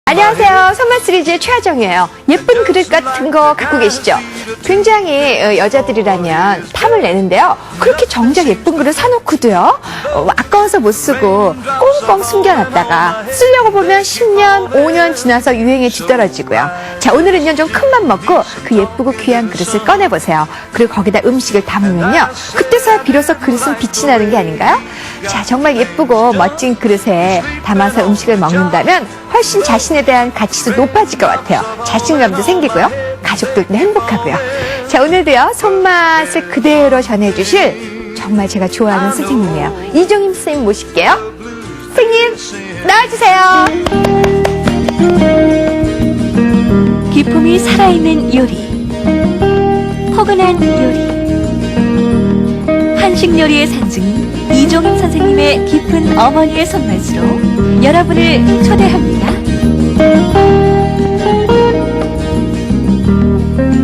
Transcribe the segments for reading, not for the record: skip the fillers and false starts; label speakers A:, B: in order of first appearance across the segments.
A: 안녕하세요. 선물 시리즈의 최하정이에요. 예쁜 그릇 같은 거 갖고 계시죠? 굉장히 여자들이라면 탐을 내는데요. 그렇게 정작 예쁜 그릇 사놓고도요. 아까워서 못 쓰고 꽁꽁 숨겨놨다가 쓰려고 보면 10년, 5년 지나서 유행에 뒤떨어지고요. 자, 오늘은요 좀 큰 맘 먹고 그 예쁘고 귀한 그릇을 꺼내보세요. 그리고 거기다 음식을 담으면요. 그때서야 비로소 그릇은 빛이 나는 게 아닌가요? 자, 정말 예쁘고 멋진 그릇에 담아서 음식을 먹는다면 훨씬 자신에 대한 가치도 높아질 것 같아요. 자신감도 생기고요. 가족들도 행복하고요. 자, 오늘도요, 손맛을 그대로 전해주실 정말 제가 좋아하는 선생님이에요. 이종임 선생님 모실게요. 선생님, 나와주세요.
B: 기품이 살아있는 요리, 포근한 요리, 한식 요리의 상징인 이종임 선생님의 깊은 어머니의 손맛으로 여러분을 초대합니다.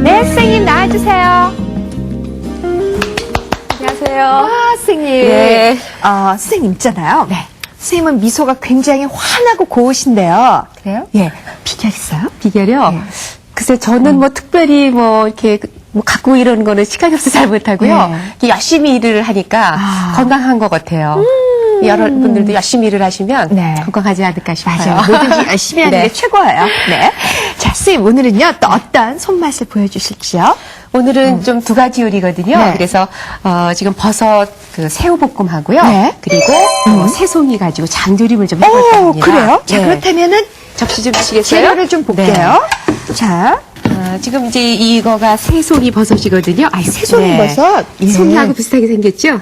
A: 네, 선생님 나와주세요.
B: 안녕하세요.
A: 와, 선생님.
B: 네.
A: 선생님 있잖아요. 네. 선생님은 미소가 굉장히 환하고 고우신데요.
B: 그래요?
A: 예. 비결 있어요?
B: 비결이요?
A: 네.
B: 글쎄, 저는 뭐 특별히 뭐 이렇게 뭐 갖고 이러는 거는 시간이 없어서 잘 못하고요.
A: 네.
B: 이렇게 열심히 일을 하니까 건강한 것 같아요. 여러분들도 열심히 일을 하시면
A: 네.
B: 건강하지 않을까 싶어요.
A: 맞아요. 뭐든지 열심히 하는
B: 네.
A: 게 최고예요. 네. 자, 선생님 오늘은요 또 어떤 손맛을 보여주실지요?
B: 오늘은 좀 두 가지 요리거든요.
A: 네.
B: 그래서 지금 버섯 그 새우볶음하고요.
A: 네.
B: 그리고 생송이 가지고 장조림을 좀 해볼까
A: 오,
B: 합니다.
A: 그래요? 자,
B: 네.
A: 그렇다면은
B: 접시 좀 주시겠어요?
A: 재료를 좀 볼게요. 자,
B: 지금 이제 이거가 새송이 버섯이거든요.
A: 새송이 버섯? 예.
B: 송이하고 비슷하게 생겼죠? 네.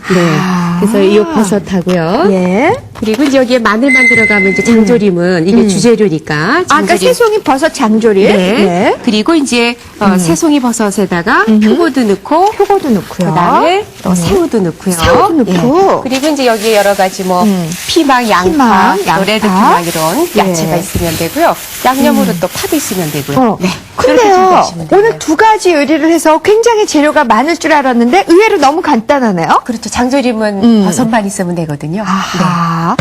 B: 그래서 이 버섯하고요.
A: 예.
B: 그리고 이제 여기에 마늘만 들어가면 이제 장조림은 이게 주재료니까.
A: 아까
B: 장조림.
A: 새송이 버섯 장조림.
B: 네. 그리고 이제 새송이 버섯에다가 표고도 넣고
A: 표고도 넣고요.
B: 그다음에 또 새우도 넣고요.
A: 새우도 넣고.
B: 예. 그리고 이제 여기에 여러 가지 뭐 피망, 양파,
A: 피망,
B: 또
A: 양파.
B: 레드피망 이런
A: 예.
B: 야채가 있으면 되고요. 양념으로 또 파도 있으면 되고요. 네. 그렇게
A: 근데요,
B: 준비하시면 돼요.
A: 오늘 두 가지 요리를 해서 굉장히 재료가 많을 줄 알았는데 의외로 너무 간단하네요.
B: 그렇죠. 장조림은 버섯만 있으면 되거든요.
A: 아하.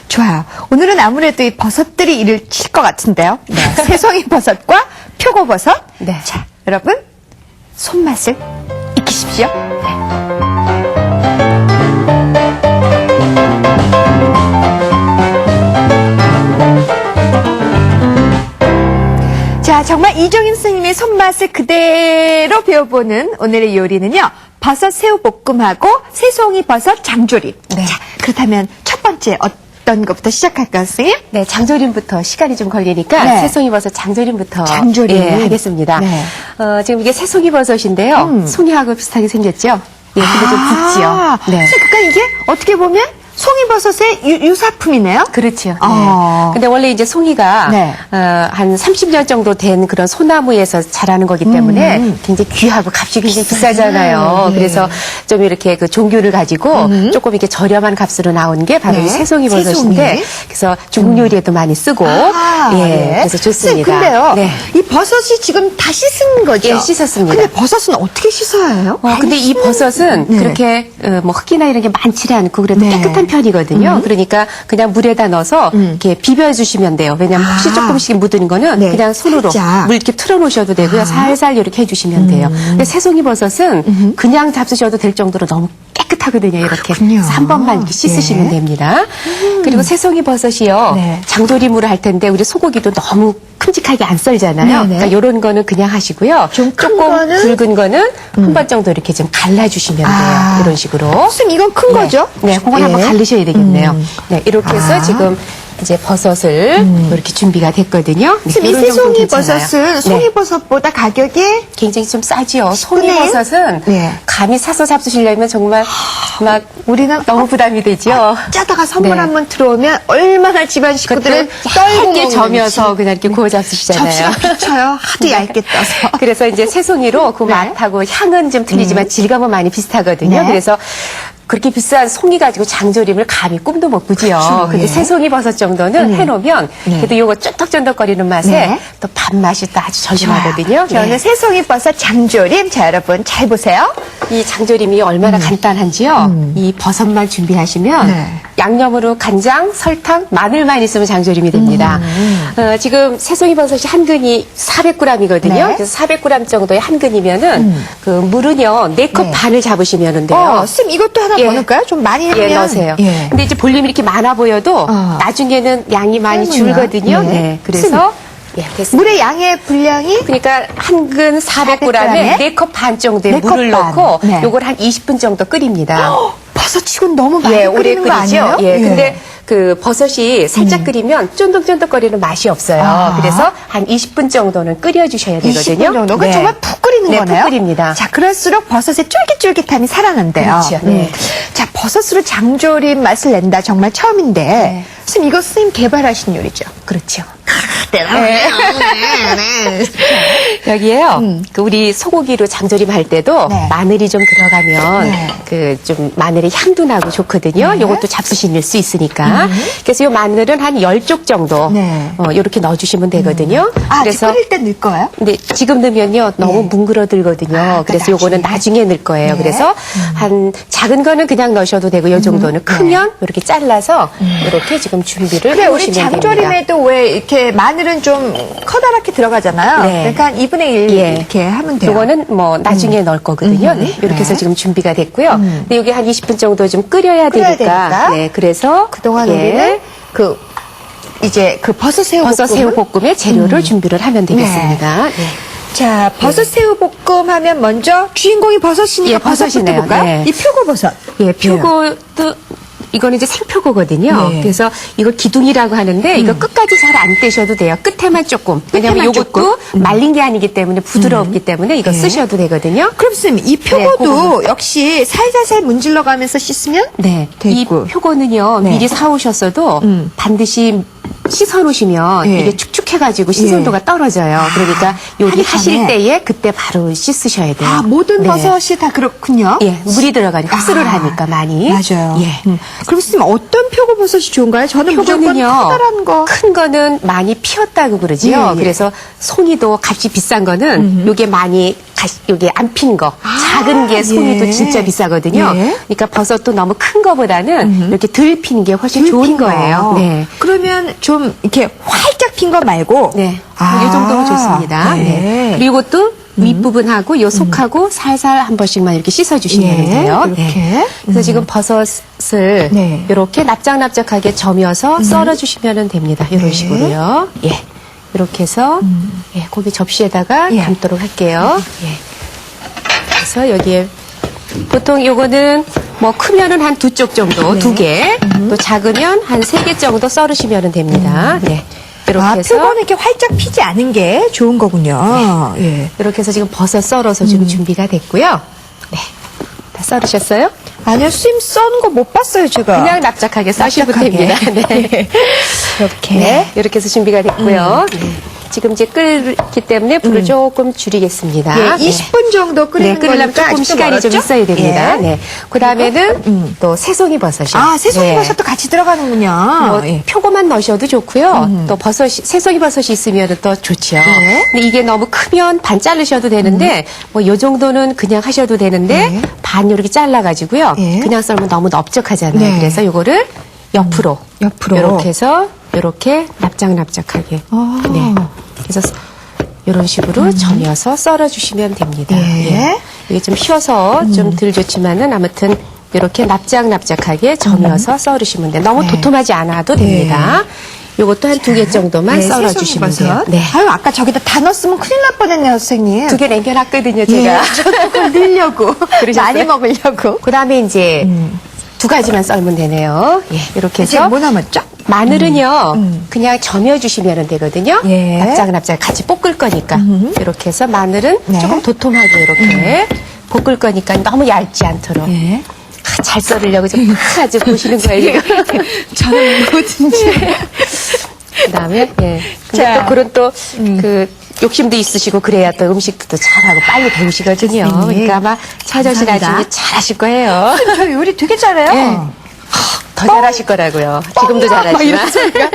A: 좋아요. 오늘은 아무래도 이 버섯들이 일을 칠 것 같은데요. 네. 새송이 버섯과 표고버섯.
B: 네.
A: 자, 여러분, 손맛을 익히십시오. 네. 자, 정말 이종임 선생님의 손맛을 그대로 배워보는 오늘의 요리는요. 버섯 새우 볶음하고 새송이 버섯 장조림.
B: 네.
A: 자, 그렇다면 첫 번째 어떤 것부터 시작할까요, 선생님?
B: 네, 장조림부터 시간이 좀 걸리니까
A: 네.
B: 새송이 버섯 장조림부터
A: 장조림.
B: 예, 하겠습니다.
A: 네.
B: 지금 이게 새송이 버섯인데요. 송이하고 비슷하게 생겼죠? 예, 근데 좀 굵지요. 네.
A: 선생님, 그러니까 이게 어떻게 보면 송이버섯의 유사품이네요?
B: 그렇죠. 네.
A: 아.
B: 근데 원래 이제 송이가
A: 네.
B: 한 30년 정도 된 그런 소나무에서 자라는 거기 때문에 굉장히 귀하고 값이 굉장히 비싸잖아요.
A: 예.
B: 그래서 좀 이렇게 그 종교를 가지고 조금 이렇게 저렴한 값으로 나온 게 바로
A: 네.
B: 이 새송이 버섯인데
A: 새송이.
B: 그래서 중국 요리에도 많이 쓰고 예, 그래서 좋습니다.
A: 선생님, 근데요,
B: 네.
A: 이 버섯이 지금 다 씻은 거죠?
B: 예, 씻었습니다.
A: 근데 버섯은 어떻게 씻어야 해요?
B: 근데 이 버섯은
A: 네.
B: 그렇게 뭐 흙이나 이런 게 많지 않고 그래도
A: 네.
B: 깨끗한 편이거든요. 그러니까 그냥 물에다 넣어서 이렇게 비벼주시면 돼요. 왜냐하면 혹시 조금씩 묻은 거는
A: 네.
B: 그냥 손으로
A: 살짝.
B: 물 이렇게 틀어놓으셔도 되고요. 살살 이렇게 해주시면 돼요. 근데 새송이 버섯은 그냥 잡수셔도 될 정도로 너무 깨끗하거든요. 이렇게
A: 그렇군요.
B: 그래서 한 번만 이렇게 씻으시면
A: 네.
B: 됩니다. 그리고 새송이 버섯이요.
A: 네.
B: 장조림으로 할 텐데 우리 소고기도 너무 큼직하게 안 썰잖아요.
A: 네, 네.
B: 그러니까 이런 거는 그냥 하시고요.
A: 좀 큰
B: 조금
A: 거는?
B: 굵은 거는 한 번 정도 이렇게 좀 갈라주시면 돼요. 이런 식으로.
A: 선생님, 이건 큰 거죠?
B: 네, 그건
A: 예.
B: 한번 갈르셔야 되겠네요. 네, 이렇게 해서 지금 이제 버섯을 이렇게 준비가 됐거든요. 네,
A: 선생님, 이
B: 이런 정도
A: 새송이
B: 괜찮아요.
A: 버섯은
B: 네,
A: 송이버섯보다 가격이
B: 굉장히 좀 싸지요.
A: 네.
B: 송이버섯은
A: 네.
B: 감히 사서 잡수시려면 정말 막
A: 우리는
B: 너무 부담이 되죠.
A: 짜다가 선물
B: 네.
A: 한번 들어오면 얼마나 집안 식구들은 떨고
B: 얇게
A: 먹는지.
B: 점여서 그냥 이렇게 구워 잡수시잖아요.
A: 접시가 비쳐요. 하도 얇게 떠서.
B: 그래서 이제 새송이로 그
A: 네.
B: 맛하고 향은 좀 틀리지만 질감은 많이 비슷하거든요.
A: 네.
B: 그래서 그렇게 비싼 송이 가지고 장조림을 감히 꿈도 못 꾸지요.
A: 그렇죠.
B: 근데
A: 예.
B: 새송이 버섯 정도는 해놓으면
A: 네.
B: 그래도 요거 쫀득쫀득거리는 맛에
A: 네.
B: 또 밥맛이 또 아주 절절하거든요.
A: 저는
B: 네.
A: 새송이버섯 장조림. 자, 여러분 잘 보세요.
B: 이 장조림이 얼마나 간단한지요. 이 버섯만 준비하시면
A: 네.
B: 양념으로 간장, 설탕, 마늘만 있으면 장조림이 됩니다. 지금 새송이 버섯이 한 근이 400g이거든요.
A: 네.
B: 그래서 400g 정도의 한 근이면은 그 물은요 4컵
A: 네.
B: 반을 잡으시면 돼요.
A: 쌤 이것도 하나
B: 예.
A: 더 넣을까요? 좀 많이 하면.
B: 예, 넣으세요.
A: 예.
B: 근데 이제 볼륨이 이렇게 많아 보여도 나중에는 양이 많이
A: 얼마나?
B: 줄거든요.
A: 네.
B: 네. 그래서 예, 됐습니다.
A: 물의 양의 분량이
B: 그러니까 한 근 400g에
A: 400g 에
B: 4컵 반 정도의
A: 네
B: 물을
A: 컵 반.
B: 넣고
A: 네.
B: 요걸 한 20분 정도 끓입니다.
A: 버섯치고는 너무 많이
B: 예, 오래
A: 끓이는 거
B: 끓이죠.
A: 아니에요?
B: 예, 근데 그 버섯이 살짝 끓이면 쫀득쫀득거리는 맛이 없어요.
A: 아.
B: 그래서 한 20분 정도는 끓여주셔야 되거든요.
A: 20분 정도.
B: 네.
A: 정말 푹 끓이는
B: 네,
A: 거네요.
B: 푹 끓입니다.
A: 자, 그럴수록 버섯의 쫄깃쫄깃함이 살아난대요.
B: 그렇죠. 네.
A: 자, 버섯으로 장조림 맛을 낸다. 정말 처음인데.
B: 네.
A: 선생님, 이거 선생님 개발하신 요리죠?
B: 그렇죠.
A: 네.
B: 여기에요. 그 우리 소고기로 장조림 할 때도
A: 네.
B: 마늘이 좀 들어가면
A: 네.
B: 그 좀 마늘의 향도 나고 좋거든요.
A: 네.
B: 요것도 잡수시 넣을 수 있으니까. 그래서 요 마늘은 한 10쪽 정도
A: 네.
B: 요렇게 넣어주시면 되거든요.
A: 아,
B: 그래서
A: 끓일 때 넣을 거예요?
B: 근데 지금 넣으면요 너무
A: 네.
B: 뭉그러들거든요.
A: 아,
B: 그래서 요거는 나중에 넣을 거예요.
A: 네.
B: 그래서 한 작은 거는 그냥 넣으셔도 되고 요 정도는 크면 이렇게 잘라서 이렇게 지금 준비를
A: 그래, 우리
B: 해보시면 됩니다.
A: 장조림에도 왜 이렇게 마늘은 좀 커다랗게 들어가잖아요.
B: 네.
A: 그러니까 한 2분의 1
B: 예.
A: 이렇게 하면 돼요.
B: 요거는 뭐 나중에 넣을 거거든요. 네. 이렇게 해서
A: 네.
B: 지금 준비가 됐고요. 근데 여기 한 20분 정도 좀 끓여야
A: 끓여야
B: 되니까.
A: 되니까.
B: 네. 그래서
A: 그동안
B: 예.
A: 우리는 이제 그 버섯 새우
B: 버섯 새우
A: 볶음을?
B: 볶음의 재료를 준비를 하면 되겠습니다. 네.
A: 자, 버섯 새우 볶음 하면 먼저 주인공이 버섯이니까
B: 예,
A: 버섯부터
B: 버섯이네요.
A: 볼까요?
B: 네.
A: 이 표고버섯.
B: 예, 표고도 이거는 이제 생표고거든요.
A: 네.
B: 그래서 이거 기둥이라고 하는데 이거 끝까지 잘 안 떼셔도 돼요. 끝에만 조금. 왜냐하면
A: 끝에만
B: 이것도 말린 게 아니기 때문에 부드럽기 때문에 이거
A: 네.
B: 쓰셔도 되거든요.
A: 그럼 선생님, 이 표고도
B: 그거는.
A: 역시 살살살 문질러 가면서 씻으면
B: 네. 이
A: 됐고.
B: 표고는요,
A: 네.
B: 미리 사오셨어도 반드시 씻어 놓으시면
A: 예.
B: 이게 축축해가지고 신선도가 떨어져요. 그러니까
A: 하기
B: 요리 하실
A: 전에.
B: 때에 그때 바로 씻으셔야 돼요.
A: 아, 모든
B: 네.
A: 버섯이 다 그렇군요.
B: 예, 물이 들어가니까 흡수를 하니까 많이.
A: 맞아요.
B: 예.
A: 그럼 선생님, 어떤 표고버섯이 좋은가요? 저는 무조건
B: 표고는요,
A: 커다란 거.
B: 큰 거는 많이 피었다고 그러지요.
A: 예, 예.
B: 그래서 송이도 값이 비싼 거는 요게 많이 요게 안 핀 거. 작은 게 송이도
A: 예.
B: 진짜 비싸거든요.
A: 예.
B: 그러니까 버섯도 너무 큰 거보다는 이렇게 덜 핀 게 훨씬 좋은
A: 핀
B: 거예요. 네.
A: 그러면 좀 이렇게 활짝 핀 거 말고.
B: 네.
A: 아,
B: 이 정도면 좋습니다.
A: 네.
B: 네. 그리고 또 윗부분하고 요 속하고 살살 한 번씩만 이렇게 씻어주시면
A: 예,
B: 돼요.
A: 이렇게.
B: 그래서 지금 버섯을
A: 네.
B: 이렇게 납작납작하게 점여서 썰어주시면 됩니다. 이런
A: 네.
B: 식으로요. 예. 이렇게 해서 예, 고기 접시에다가
A: 예.
B: 담도록 할게요. 예. 그래서 여기에 보통 요거는 뭐 크면은 한 2쪽 정도,
A: 네.
B: 2개, 또 작으면 한 3개 정도 썰으시면 됩니다. 네. 이렇게
A: 아,
B: 해서
A: 표고는 이렇게 활짝 피지 않은 게 좋은 거군요. 예.
B: 이렇게 해서 지금 버섯 썰어서 지금 준비가 됐고요. 네. 다 썰으셨어요?
A: 아니요, 쌤 써는 거 못 봤어요, 제가.
B: 그냥 납작하게 써시면
A: 납작하게.
B: 됩니다. 네.
A: 이렇게.
B: 네. 이렇게 해서 준비가 됐고요. 지금 이제 끓기 때문에 불을 조금 줄이겠습니다.
A: 예,
B: 네.
A: 20분 정도 끓이는
B: 네, 끓이려면
A: 거니까
B: 조금
A: 아직도
B: 시간이 좀
A: 멀었죠?
B: 있어야 됩니다.
A: 예.
B: 네. 그 다음에는 또 새송이 버섯이요.
A: 아, 새송이
B: 네.
A: 버섯도 같이 들어가는군요.
B: 뭐
A: 예.
B: 표고만 넣으셔도 좋고요. 또 새송이 버섯이 있으면 더 좋죠.
A: 네.
B: 근데 이게 너무 크면 반 자르셔도 되는데 뭐 요 정도는 그냥 하셔도 되는데
A: 네.
B: 반 이렇게 잘라가지고요.
A: 예.
B: 그냥 썰면 너무 넓적하잖아요.
A: 네.
B: 그래서 요거를 옆으로 이렇게 해서 이렇게 납작납작하게.
A: 아.
B: 네. 그래서 이런 식으로 점여서 썰어주시면 됩니다.
A: 예.
B: 이게 좀 휘어서 좀 덜 좋지만은 아무튼 이렇게 납작납작하게 점여서 썰으시면 돼요. 너무
A: 네.
B: 도톰하지 않아도 됩니다. 요것도 한 2개 정도만
A: 네,
B: 썰어주시면 돼요.
A: 새송이버섯.
B: 네.
A: 아유, 아까 저기다 다 넣었으면 큰일 날 뻔했네요, 선생님.
B: 2개 남겨놨거든요,
A: 예,
B: 제가.
A: 저도 그걸 넣으려고.
B: 그러셨어요?
A: 많이 먹으려고.
B: 그 다음에 이제 2가지만 썰면 되네요. 예, 이렇게
A: 이제
B: 해서.
A: 뭐 남았죠?
B: 마늘은요, 그냥 점여주시면 되거든요.
A: 예.
B: 납작납작 같이 볶을 거니까. 이렇게 해서 마늘은
A: 네.
B: 조금 도톰하게 이렇게 볶을 거니까 너무 얇지 않도록.
A: 예.
B: 아, 잘 썰으려고 좀 아주 보시는 거예요, 이거.
A: 저는 뭐든지.
B: 그 다음에, 예. 근데
A: 자.
B: 또 그런 또, 그, 욕심도 있으시고 그래야 또 음식도 잘하고 빨리 배우시거든요.
A: 선생님,
B: 그러니까 아마 차정 씨
A: 감사합니다.
B: 나중에 잘하실 거예요.
A: 저 요리 되게 잘해요.
B: 예. 더 잘하실 거라고요. 지금도
A: 막
B: 잘하지만.
A: 이런 소리가.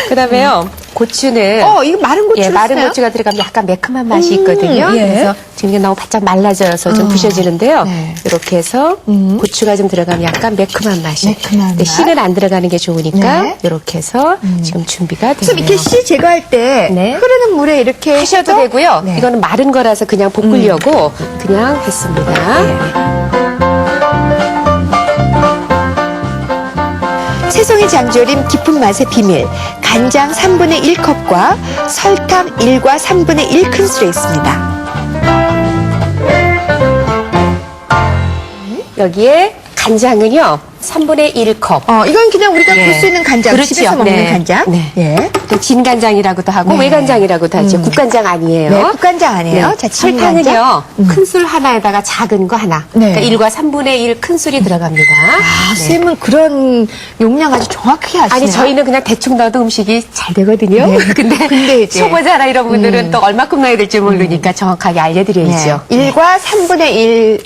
B: 그다음에요. 고추는
A: 이거 마른 고추
B: 예, 마른 고추가 들어가면 약간 매콤한 맛이 있거든요.
A: 예.
B: 그래서 지금 이게 너무 바짝 말라져서 좀 부셔지는데요.
A: 네.
B: 이렇게 해서 고추가 좀 들어가면 약간 매콤한 맛이.
A: 매콤한
B: 근데
A: 맛.
B: 씨는 안 들어가는 게 좋으니까
A: 네.
B: 이렇게 해서 지금 준비가
A: 그래서
B: 되네요.
A: 밑에 씨 제거할 때
B: 네.
A: 흐르는 물에 이렇게
B: 하셔도
A: 해서
B: 되고요.
A: 네.
B: 이거는 마른 거라서 그냥 볶으려고 그냥 했습니다.
A: 새송이 장조림 깊은 맛의 비밀 간장 3분의 1컵과 설탕 1과 3분의 1 큰술에 있습니다.
B: 여기에 간장은요. 3분의 1컵.
A: 이건 그냥 우리가
B: 예.
A: 볼 수 있는 간장,
B: 그렇죠.
A: 집에서 먹는
B: 네.
A: 간장.
B: 네.
A: 예.
B: 또 진간장이라고도 하고
A: 네.
B: 외간장이라고도 하죠. 국간장 아니에요.
A: 네, 국간장 아니에요.
B: 네.
A: 자,
B: 설탕은요. 큰술 하나에다가 작은 거 하나.
A: 네.
B: 그러니까 1과 3분의 1 큰술이 들어갑니다. 네.
A: 쌤은 그런 용량 아주 정확히 아시네요.
B: 아니 저희는 그냥 대충 넣어도 음식이 잘 되거든요.
A: 네.
B: 근데
A: 이제
B: 초보자나 이런 분들은 또 얼마큼 넣어야 될지 모르니까 정확하게 알려드려야죠.
A: 1과 3분의 1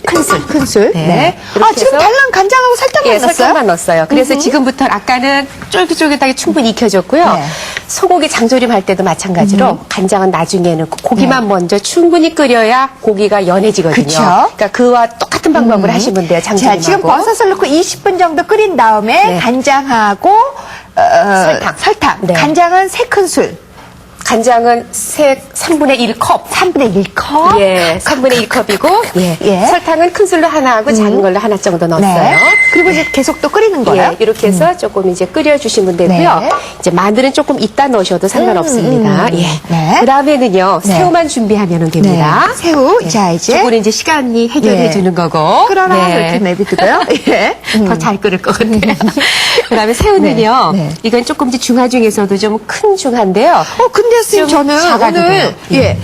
A: 큰술.
B: 네.
A: 아,
B: 이렇게
A: 지금
B: 해서-
A: 달랑 간장하고 설탕만
B: 예,
A: 넣었어요?
B: 설탕만 넣었어요. 그래서 지금부터 아까는 쫄깃쫄깃하게 충분히 익혀줬고요.
A: 네.
B: 소고기 장조림 할 때도 마찬가지로 간장은 나중에 넣고 고기만 먼저 충분히 끓여야 고기가 연해지거든요.
A: 그쵸?
B: 그러니까 그와 똑같은 방법으로 하시면 돼요.
A: 자,
B: 장조림하고.
A: 지금 버섯을 넣고 20분 정도 끓인 다음에
B: 네.
A: 간장하고 설탕.
B: 네.
A: 간장은 3큰술.
B: 간장은 3분의 1컵.
A: 3분의 1컵.
B: 예, 3분의 1컵이고,
A: 예.
B: 설탕은 큰 술로 하나 하고 작은 걸로 하나 정도 넣었어요.
A: 네. 그리고 이제 계속 또 끓이는 거예요?
B: 예, 이렇게 해서 조금 이제 끓여주시면 되고요.
A: 네.
B: 이제 마늘은 조금 이따 넣으셔도 상관없습니다. 예.
A: 네.
B: 그 다음에는요,
A: 네.
B: 새우만 준비하면 됩니다.
A: 네. 새우.
B: 예.
A: 자, 이제.
B: 저거는 이제 시간이 해결해
A: 예.
B: 주는 거고.
A: 끓어라. 이렇게 내비두고요. 예.
B: 더 잘 끓을 것 같아요. 그 다음에 새우는요,
A: 네. 네.
B: 이건 조금 이제 중화 중에서도 좀 큰 중화인데요.
A: 근데 선생님,
B: 좀
A: 저는
B: 작아도
A: 오늘,
B: 돼요.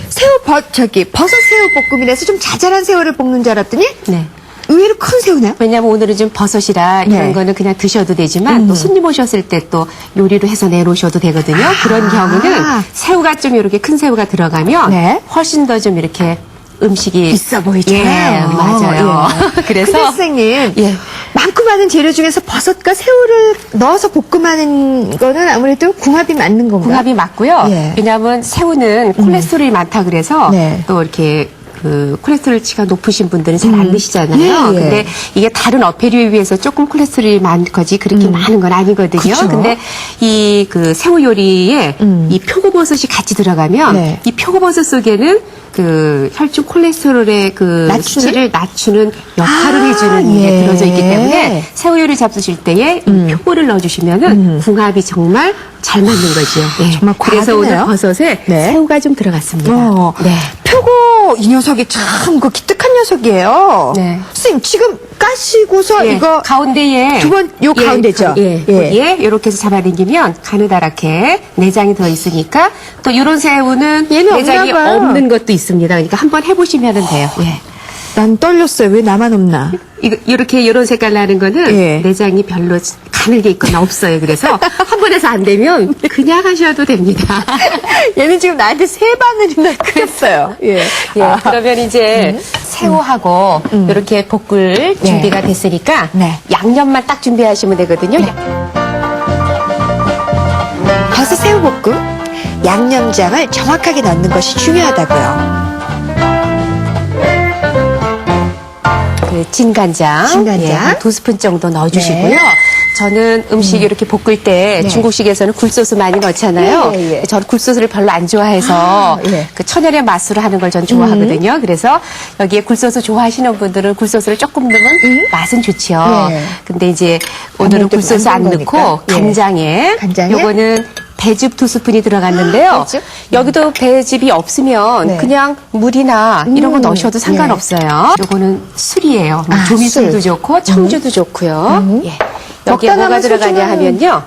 A: 버섯 새우 볶음이라서 좀 자잘한 새우를 볶는 줄 알았더니,
B: 네.
A: 의외로 큰 새우네요.
B: 왜냐면 오늘은 좀 버섯이라
A: 네.
B: 이런 거는 그냥 드셔도 되지만 또 손님 오셨을 때 또 요리로 해서 내놓으셔도 되거든요. 그런 경우는 새우가 좀 이렇게 큰 새우가 들어가면
A: 네.
B: 훨씬 더 좀 이렇게 음식이
A: 있어 보이잖아요.
B: 예, 맞아요.
A: 예.
B: 그래서
A: 근데 선생님,
B: 예.
A: 많고 많은 재료 중에서 버섯과 새우를 넣어서 볶음하는 거는 아무래도 궁합이 맞는 건가요?
B: 궁합이 맞고요.
A: 예.
B: 왜냐하면 새우는 콜레스테롤이 많다 그래서
A: 네.
B: 또 이렇게 그 콜레스테롤치가 높으신 분들은 잘 안 드시잖아요.
A: 예, 예.
B: 근데 이게 다른 어패류에 비해서 조금 콜레스테롤이 많은 거지 그렇게 많은 건 아니거든요.
A: 그쵸.
B: 근데 이 그 새우 요리에 이 표고버섯이 같이 들어가면
A: 네.
B: 이 표고버섯 속에는 그 혈중 콜레스테롤의 그
A: 낮추는?
B: 수치를 낮추는 역할을
A: 아,
B: 해주는
A: 예.
B: 게 들어져 있기 때문에 새우 요리 잡수실 때에 이 표고를 넣어주시면은 궁합이 정말 잘 맞는 거죠. 예.
A: 정말
B: 그래서
A: 과하네요.
B: 오늘 버섯에
A: 네.
B: 새우가 좀 들어갔습니다. 네.
A: 표고 이 녀석이 참 기특한 녀석이에요.
B: 네.
A: 선생님 지금 까시고서
B: 예,
A: 이거
B: 가운데에
A: 요 가운데죠?
B: 예,
A: 예.
B: 여기에 이렇게 해서 잡아당기면 가느다랗게 내장이 더 있으니까 또 이런 새우는
A: 얘는
B: 내장이
A: 없나 봐요.
B: 없는 것도 있습니다. 그러니까 한번 해보시면 돼요. 예.
A: 난 떨렸어요. 왜 나만 없나?
B: 이렇게 이런 색깔 나는 거는
A: 예.
B: 내장이 별로 가늘게 있거나 없어요. 그래서 한 번 해서 안 되면 그냥 하셔도 됩니다.
A: 얘는 지금 나한테 3바늘이나 끓였어요. 예.
B: 예, 그러면 이제 새우하고 이렇게 볶을 준비가 됐으니까
A: 네.
B: 양념만 딱 준비하시면 되거든요.
A: 버섯 새우볶음 양념장을 정확하게 넣는 것이 중요하다고요.
B: 그 진간장,
A: 진간장.
B: 예, 한 2스푼 정도 넣어주시고요.
A: 네.
B: 저는 음식 이렇게 볶을 때
A: 네.
B: 중국식에서는 굴소스 많이 넣잖아요.
A: 예, 예.
B: 저는 굴소스를 별로 안 좋아해서
A: 예.
B: 그 천연의 맛으로 하는 걸 전 좋아하거든요. 그래서 여기에 굴소스 좋아하시는 분들은 굴소스를 조금 넣으면 맛은 좋죠.
A: 예.
B: 근데 이제 오늘은
A: 또
B: 굴소스 안
A: 만든
B: 넣고
A: 거니까. 예.
B: 간장에,
A: 간장에?
B: 요거는 배즙 2스푼이 들어갔는데요.
A: 배즙?
B: 여기도 배즙이 없으면
A: 네.
B: 그냥 물이나 이런 거 넣으셔도
A: 예.
B: 상관없어요. 요거는 술이에요. 뭐
A: 아,
B: 조미술도
A: 술.
B: 좋고 청주도 좋고요. 예. 여기에
A: 먹다
B: 뭐가
A: 남은
B: 들어가냐
A: 소주는-
B: 하면요.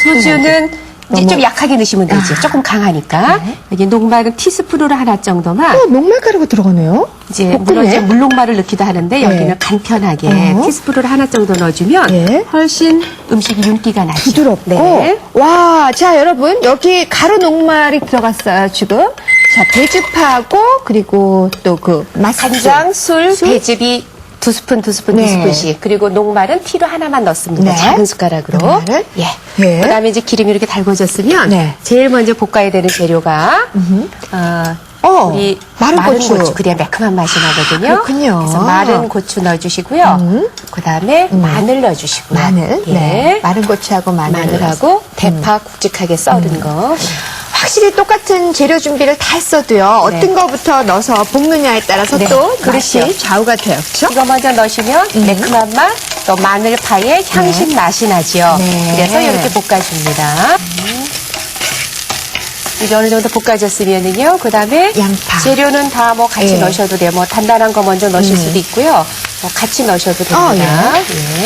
B: 소주는 이제
A: 너무-
B: 좀 약하게 넣으시면 되죠. 조금 강하니까. 여기 녹말은 티스푼으로 하나 정도만.
A: 녹말가루가 들어가네요.
B: 이제
A: 볶음에?
B: 물론 이제 물녹말을 넣기도 하는데 여기는 간편하게 티스푼으로 하나 정도 넣어주면
A: 예.
B: 훨씬 음식이 윤기가 나죠.
A: 부드럽고.
B: 네.
A: 와, 자, 여러분, 여기 가루 녹말이 들어갔어요, 지금. 자, 배즙하고 그리고 또 그 맛술.
B: 간장, 술, 배즙이 2스푼, 2스푼,
A: 네.
B: 2스푼씩. 그리고 녹말은 티로 하나만 넣습니다.
A: 네.
B: 작은 숟가락으로.
A: 녹말을?
B: 예.
A: 예.
B: 그다음에 이제 기름이 이렇게 달궈졌으면
A: 네.
B: 제일 먼저 볶아야 되는 재료가 우리
A: 마른 고추.
B: 그래야 매콤한 맛이 나거든요.
A: 그렇군요.
B: 그래서 마른 고추 넣어주시고요. 그다음에 마늘 넣어주시고요.
A: 마늘.
B: 예.
A: 네. 마른 고추하고
B: 마늘하고 대파 굵직하게 썰은 거.
A: 확실히 똑같은 재료 준비를 다 했어도요.
B: 네.
A: 어떤 거부터 넣어서 볶느냐에 따라서
B: 네,
A: 또
B: 그렇죠.
A: 맛이 좌우가 돼요. 그렇죠?
B: 이거 먼저 넣으시면 매콤한 맛, 또 마늘파의 향신 맛이 나죠.
A: 네.
B: 그래서 이렇게 볶아줍니다. 이게 어느 정도 볶아졌으면은요, 그 다음에
A: 양파.
B: 재료는 다 뭐 같이
A: 예.
B: 넣으셔도 돼요. 뭐 단단한 거 먼저 넣으실 수도 있고요. 뭐 같이 넣으셔도 됩니다.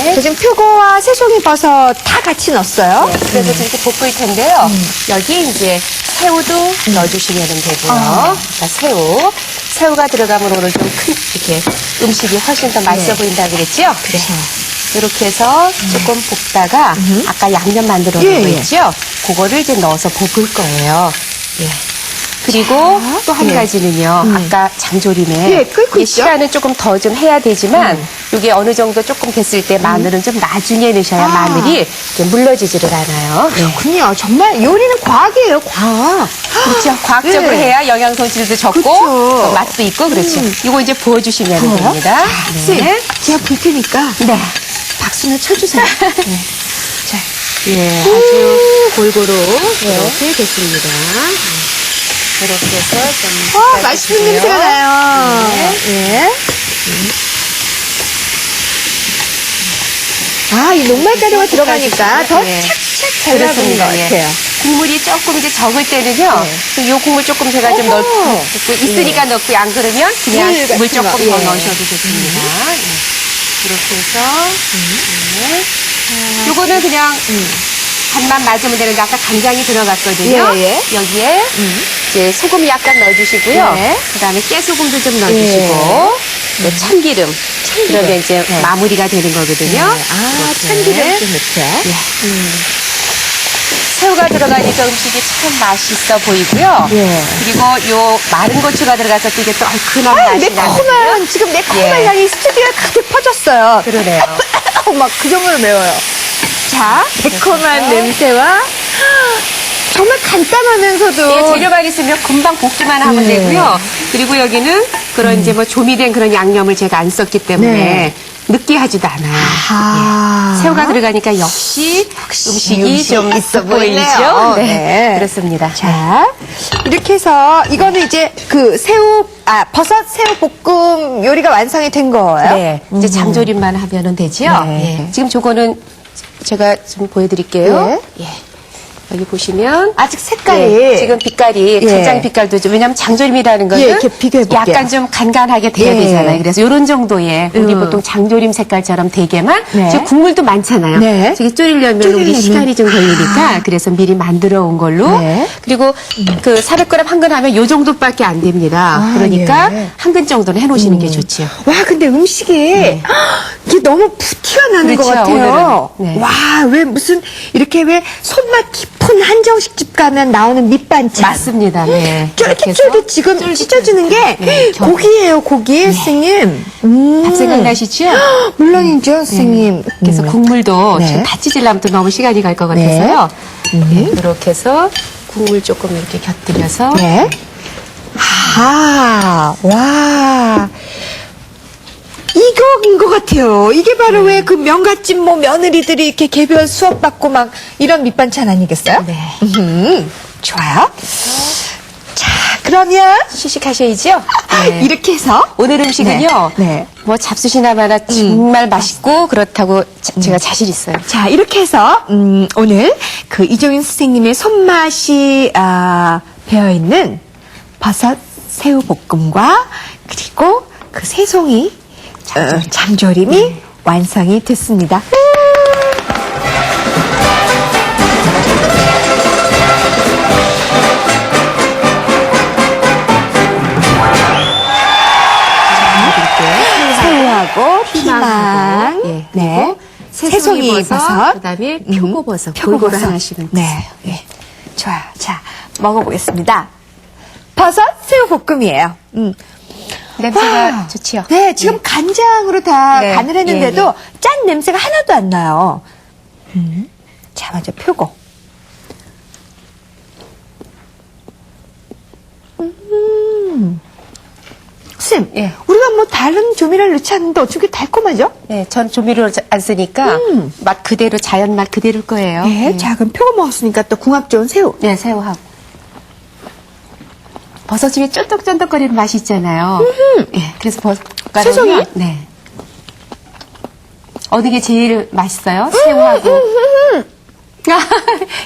B: 예.
A: 저 지금 표고와 새송이버섯 다 같이 넣었어요.
B: 네, 그래서 이렇게 볶을 텐데요. 여기 이제 새우도 넣어주시면 되고요. 그러니까 새우가 들어가면 오늘 좀 큰 이렇게 음식이 훨씬 더 맛있어 보인다 그랬죠?
A: 그렇죠.
B: 이렇게 해서 조금 볶다가 아까 양념 만들어 놓은
A: 예,
B: 거
A: 예.
B: 있죠? 그거를 이제 넣어서 볶을 거예요. 예. 그리고 또 한
A: 예.
B: 가지는요. 아까 장조림에
A: 예, 끓고
B: 이게
A: 있죠?
B: 시간은 조금 더 좀 해야 되지만 이게 어느 정도 조금 됐을 때 마늘은 좀 나중에 넣으셔야 마늘이 이렇게 물러지지를 않아요. 예.
A: 그렇군요. 정말 요리는 과학이에요, 과학.
B: 그렇죠. 과학적으로
A: 네.
B: 해야 영양 손실도 적고
A: 그쵸.
B: 또 맛도 있고 그렇죠. 이거 이제 부어주시면 됩니다.
A: 쌤, 제가 볼 테니까
B: 네.
A: 박수는 쳐주세요. 네. 자,
B: 예, 아주 골고루 이렇게 됐습니다. 이렇게 해서 좀
A: 맛있는
B: 볶아주시고요.
A: 냄새가 나요. 예. 아, 이 녹말가루가 들어가니까 더
B: 예.
A: 착착 잘 나가는 것
B: 그렇습니다. 예.
A: 같아요.
B: 국물이 조금 이제 적을 때는요. 이 국물 조금 제가 좀 넣고 있으니까 넣고 안 그러면 그냥
A: 물 같은
B: 물 조금
A: 거.
B: 더
A: 예.
B: 넣으셔도 좋습니다. 예. 이렇게 해서 요거는 그냥 간만 맞으면 되는데 아까 간장이 들어갔거든요.
A: 예, 예.
B: 여기에 이제 소금 약간 넣어주시고요.
A: 네.
B: 그다음에 깨소금도 좀 넣어주시고 또 참기름. 그러면 이제 마무리가 되는 거거든요.
A: 아,
B: 이렇게.
A: 참기름 좀 넣죠.
B: 새우가 들어가니까 음식이 참 맛있어 보이고요.
A: 예.
B: 그리고 요 마른 고추가 들어가서 또 이게 또 얼큰한 맛이 나거든요.
A: 매콤한, 지금 매콤한
B: 예.
A: 향이 스튜디오에 가득 퍼졌어요.
B: 그러네요.
A: 막 그 정도로 매워요. 자, 매콤한 냄새와 정말 간단하면서도
B: 예, 재료만 있으면 금방 볶기만 하면
A: 네.
B: 되고요. 그리고 여기는 그런 이제 뭐 조미된 그런 양념을 제가 안 썼기 때문에
A: 네.
B: 느끼하지도 않아요.
A: 아.
B: 새우가 들어가니까 역시 음식이
A: 음식
B: 좀
A: 있어
B: 보이죠?
A: 보이네요.
B: 네.
A: 네.
B: 그렇습니다.
A: 자, 이렇게 해서 이거는 이제 그 버섯 새우 볶음 요리가 완성이 된 거예요?
B: 네. 이제 장조림만 하면은 되지요?
A: 네.
B: 예. 지금 저거는 제가 좀 보여드릴게요. 예. 여기 보시면
A: 아직 색깔이
B: 예, 지금 빛깔이
A: 예.
B: 간장 빛깔도 좀 왜냐하면 장조림이라는 거는
A: 예, 이렇게 비교해볼게요.
B: 약간 좀 간간하게 돼야
A: 예.
B: 되잖아요. 그래서 이런 정도의 우리 보통 장조림 색깔처럼 되게만
A: 네.
B: 지금 국물도 많잖아요.
A: 네.
B: 저기 졸이려면 우리
A: 졸이려면.
B: 시간이 좀 걸리니까 그래서 미리 만들어 온 걸로
A: 네.
B: 그리고 그 400g 한 근 하면 요 정도밖에 안 됩니다.
A: 아,
B: 그러니까
A: 예.
B: 한 근 정도는 해놓으시는 게 좋죠.
A: 와, 근데 음식이 이게 너무 티가 나는 것
B: 그렇죠,
A: 같아요.
B: 오늘은. 네.
A: 와, 왜 무슨 이렇게 왜 손맛 깊은 한정식 집 가면 나오는 밑반찬.
B: 맞습니다. 네.
A: 쫄깃쫄깃 지금 찢어지는 게
B: 네,
A: 고기예요, 고기, 선생님.
B: 밥 생각나시죠?
A: 물론이죠, 선생님.
B: 그래서 국물도
A: 네.
B: 지금 다 찢으려면 또 너무 시간이 갈 것 같아서요. 이렇게 해서 국물 조금 이렇게 곁들여서
A: 네. 아, 와. 이거인 것 같아요. 이게 바로 왜 그 명갓집 뭐 며느리들이 이렇게 개별 수업 받고 막 이런 밑반찬 아니겠어요?
B: 네.
A: 좋아요. 자, 그러면
B: 시식하셔야죠. 네.
A: 이렇게 해서
B: 오늘 음식은요.
A: 네. 네.
B: 뭐 잡수시나마나 정말 맛있고 그렇다고 제가 자신 있어요.
A: 자, 이렇게 해서 오늘 그 이종윤 선생님의 손맛이 배어있는 버섯 새우 볶음과 그리고 그 새송이 장조림이 완성이 됐습니다. 새우하고 피망,
B: 예,
A: 네,
B: 그리고
A: 새송이 버섯,
B: 그다음에 표고버섯,
A: 표고버섯.
B: 골고루 하나씩은
A: 네, 예. 좋아요. 자, 먹어보겠습니다. 버섯 새우 볶음이에요.
B: 냄새가
A: 와.
B: 좋지요.
A: 네, 지금 간장으로 다
B: 네,
A: 간을 했는데도
B: 예,
A: 짠 냄새가 하나도 안 나요. 자, 먼저 표고. 쌤,
B: 예.
A: 우리가 뭐 다른 조미료를 넣지 않는데 어떻게 달콤하죠?
B: 네, 전 조미료를 안 쓰니까 맛 그대로 자연 맛 그대로일 거예요.
A: 네, 자, 그럼 표고 먹었으니까 또 궁합 좋은 새우.
B: 네, 새우하고. 버섯 중에 쫀득쫀득거리는 맛이 있잖아요. 예, 그래서 버섯
A: 세상에?
B: 가루는 네. 어느 게 제일 맛있어요? 새우하고.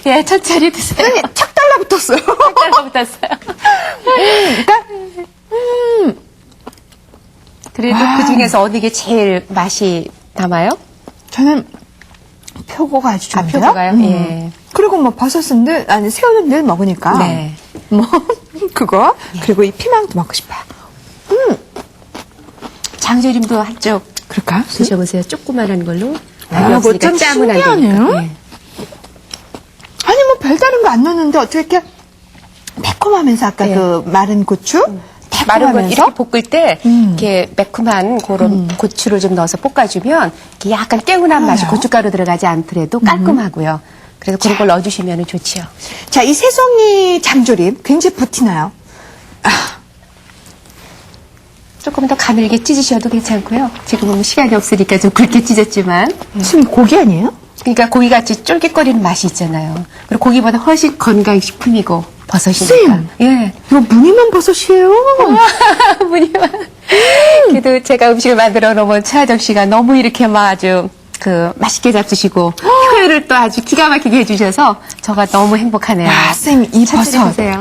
B: 예, 천천히 드세요.
A: 네, 착 달라붙었어요.
B: 따라붙었어요. 그래도
A: 와.
B: 그 중에서 어느 게 제일 맛이 남아요?
A: 저는 표고가 아주
B: 아,
A: 좋은데요.
B: 표고가요? 예.
A: 그리고 뭐 버섯은 늘, 아니, 새우는 늘 먹으니까.
B: 네.
A: 뭐, 그거. 그리고 이 피망도 먹고 싶어요.
B: 장조림도 한쪽
A: 그럴까?
B: 드셔보세요. 조그만한 걸로.
A: 아, 뭐 좀
B: 짬은 안
A: 신기하네요.
B: 되니까. 예.
A: 아니, 뭐 별다른 거 안 넣었는데 어떻게 이렇게 매콤하면서 아까
B: 예.
A: 그 마른 고추?
B: 마른 건
A: 달콤하면서?
B: 이렇게 볶을 때 이렇게 매콤한 그런 고추를 좀 넣어서 볶아주면 이렇게 약간 개운한 맛이
A: 그래요?
B: 고춧가루 들어가지 않더라도 깔끔하고요. 그래서 그런 걸 넣어주시면 좋지요.
A: 자, 이 새송이 장조림 굉장히 버티나요?
B: 조금 더 가늘게 찢으셔도 괜찮고요. 지금은 시간이 없으니까 좀 굵게 찢었지만
A: 지금 고기 아니에요?
B: 그러니까 고기같이 쫄깃거리는 맛이 있잖아요. 그리고 고기보다 훨씬 건강식품이고 버섯이니까.
A: 쌤!
B: 예.
A: 이거 무늬만 버섯이에요.
B: 무늬만. 그래도 제가 음식을 만들어 놓으면 최하정 씨가 너무 이렇게 막 아주 맛있게 잡수시고 표현을 또 아주 기가 막히게 해주셔서 저가 너무 행복하네요.
A: 와, 쌤, 이
B: 천천히
A: 버섯.
B: 드세요.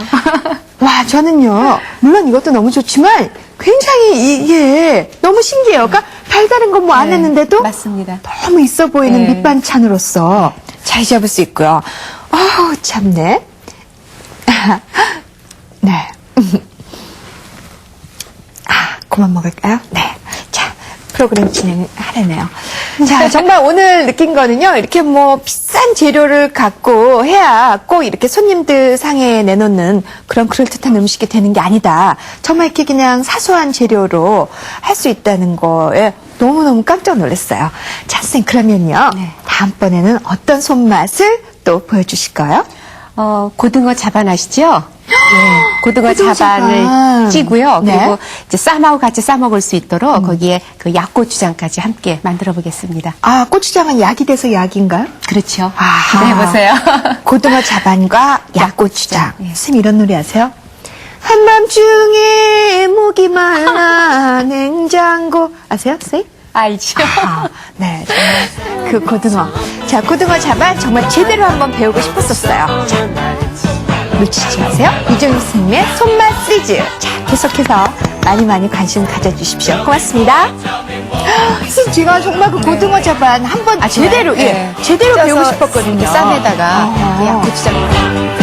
A: 와, 저는요, 물론 이것도 너무 좋지만 굉장히 이게 너무 신기해요. 그러니까 별다른 건 뭐 안
B: 네,
A: 했는데도
B: 맞습니다.
A: 너무 있어 보이는
B: 네.
A: 밑반찬으로서 잘 잡을 수 있고요. 아우, 참네. 네. 그만 먹을까요? 네. 자, 프로그램 진행하려네요. 자, 정말 오늘 느낀 거는요, 이렇게 뭐 비싼 재료를 갖고 해야 꼭 이렇게 손님들 상에 내놓는 그런 그럴듯한 음식이 되는 게 아니다. 정말 이렇게 그냥 사소한 재료로 할 수 있다는 거에 너무너무 깜짝 놀랐어요. 자, 선생님, 그러면요.
B: 네.
A: 다음번에는 어떤 손맛을 또 보여주실까요?
B: 고등어 자반 아시죠? 예, 고등어
A: 고등어
B: 자반을
A: 자반.
B: 찌고요.
A: 네.
B: 그리고 이제 쌈하고 같이 싸 먹을 수 있도록 거기에 그 약고추장까지 함께 만들어 보겠습니다.
A: 아, 고추장은 약이 돼서 약인가요?
B: 그렇죠.
A: 아하.
B: 기대해 보세요.
A: 고등어 자반과 약고추장.
B: 예.
A: 선생님 이런 노래 아세요? 한밤중에 목이 말라 냉장고 아세요, 선생님?
B: 알죠.
A: 아, 네, 정말 그 고등어. 자, 고등어 자반 정말 제대로 한번 배우고 싶었었어요. 자, 놓치지 마세요. 이종희 선생님의 손맛 시리즈. 자, 계속해서 많이 관심 가져주십시오. 고맙습니다. 선생님, 제가 정말 그 고등어 자반 한번 제대로,
B: 예.
A: 제대로
B: 쪄서
A: 배우고 싶었거든요.
B: 쌈에다가 약고추장.